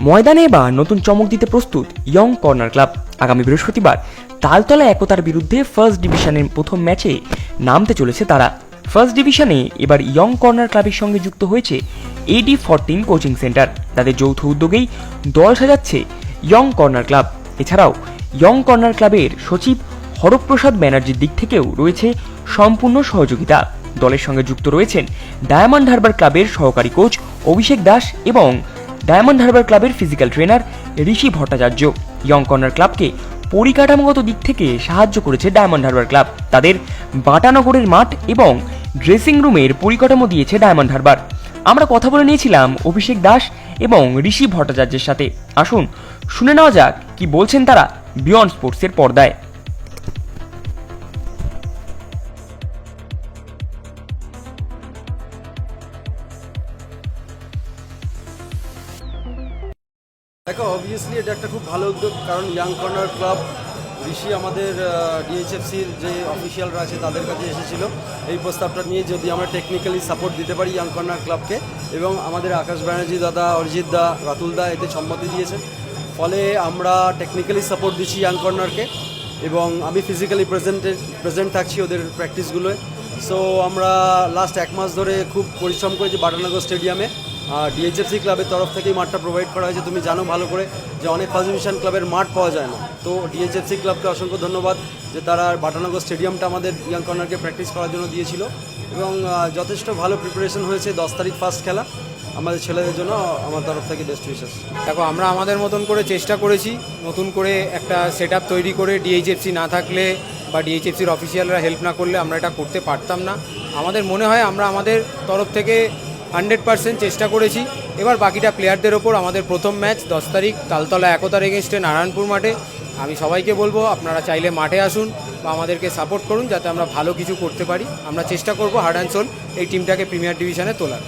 ময়দানে এবার নতুন চমক দিতে প্রস্তুত ইয়ং কর্নার ক্লাব। আগামী বৃহস্পতিবার তালতলা একতার বিরুদ্ধে ফার্স্ট ডিভিশনের প্রথম ম্যাচে নামতে চলেছে তারা। ফার্স্ট ডিভিশনে এবার ইয়ং কর্নার ক্লাবের সঙ্গে যুক্ত হয়েছে AD14 কোচিং সেন্টার। তাদের যৌথ উদ্যোগেই দল সাজাচ্ছে ইয়ং কর্নার ক্লাব। এছাড়াও ইয়ং কর্নার ক্লাবের সচিব হরপ্রসাদ ব্যানার্জির দিক থেকেও রয়েছে সম্পূর্ণ সহযোগিতা। দলের সঙ্গে যুক্ত রয়েছেন ডায়মন্ড হারবার ক্লাবের সহকারী কোচ অভিষেক দাস এবং ডায়মন্ড হারবার ক্লাবের ফিজিক্যাল ট্রেনার ঋষি ভট্টাচার্য। ইয়ং কর্নার ক্লাবকে পরিকাঠামোগত দিক থেকে সাহায্য করেছে ডায়মন্ড হারবার ক্লাব। তাদের বাটানগরের মাঠ এবং ড্রেসিং রুমের পরিকাঠামো দিয়েছে ডায়মন্ড হারবার। আমরা কথা বলে নিয়েছিলাম অভিষেক দাস এবং ঋষি ভট্টাচার্যের সাথে। আসুন শুনে নেওয়া যাক কি বলছেন তারা বিয়ন্ড স্পোর্টসের পর্দায়। দেখো, অবভিয়াসলি এটা একটা খুব ভালো উদ্যোগ, কারণ ইয়াং কর্নার ক্লাব ঋষি আমাদের ডিএইচএফসির যে অফিসিয়ালরা আছে তাদের কাছে এসেছিল এই প্রস্তাবটা নিয়ে, যদি আমরা টেকনিক্যালি সাপোর্ট দিতে পারি ইয়াং কর্নার ক্লাবকে, এবং আমাদের আকাশ ব্যানার্জি দাদা, অরিজিৎ দা, রাতুল দা এতে সম্মতি দিয়েছেন। ফলে আমরা টেকনিক্যালি সাপোর্ট দিচ্ছি ইয়াং কর্নারকে, এবং আমি ফিজিক্যালি প্রেজেন্ট থাকছি ওদের প্র্যাকটিসগুলোয়। সো আমরা লাস্ট 1 মাস ধরে খুব পরিশ্রম করেছি বাটানগর স্টেডিয়ামে। ডিএইচএফসি ক্লাবের তরফ থেকেই মাঠটা প্রোভাইড করা হয়েছে। তুমি জানো ভালো করে যে অনেক ফার্স্ট ডিভিশন ক্লাবের মাঠ পাওয়া যায় না, তো ডিএইচএফসি ক্লাবকে অসংখ্য ধন্যবাদ যে তারা বাটানগর স্টেডিয়ামটা আমাদের ইয়াং কর্নারকে প্র্যাকটিস করার জন্য দিয়েছিল, এবং যথেষ্ট ভালো প্রিপারেশন হয়েছে। 10 তারিখ ফার্স্ট খেলা আমাদের ছেলেদের জন্য আমার তরফ থেকে বেস্ট উইশেস। দেখো, আমরা আমাদের মতন করে চেষ্টা করেছি, নতুন করে একটা সেট আপ তৈরি করে। ডিএইচএফসি না থাকলে বা ডিএইচএফসির অফিসিয়ালরা হেল্প না করলে আমরা এটা করতে পারতাম না। আমাদের মনে হয় আমরা আমাদের তরফ থেকে 100% চেষ্টা করেছি। এবার বাকিটা প্লেয়ারদের ওপর। আমাদের প্রথম ম্যাচ 10 তারিখ তালতলা একতার এগেনস্টে নারায়ণপুর মাঠে। আমি সবাইকে বলবো আপনারা চাইলে মাঠে আসুন বা আমাদেরকে সাপোর্ট করুন, যাতে আমরা ভালো কিছু করতে পারি। আমরা চেষ্টা করব হার্ড অ্যান্ড সোল এই টিমটাকে প্রিমিয়ার ডিভিশনে তোলার।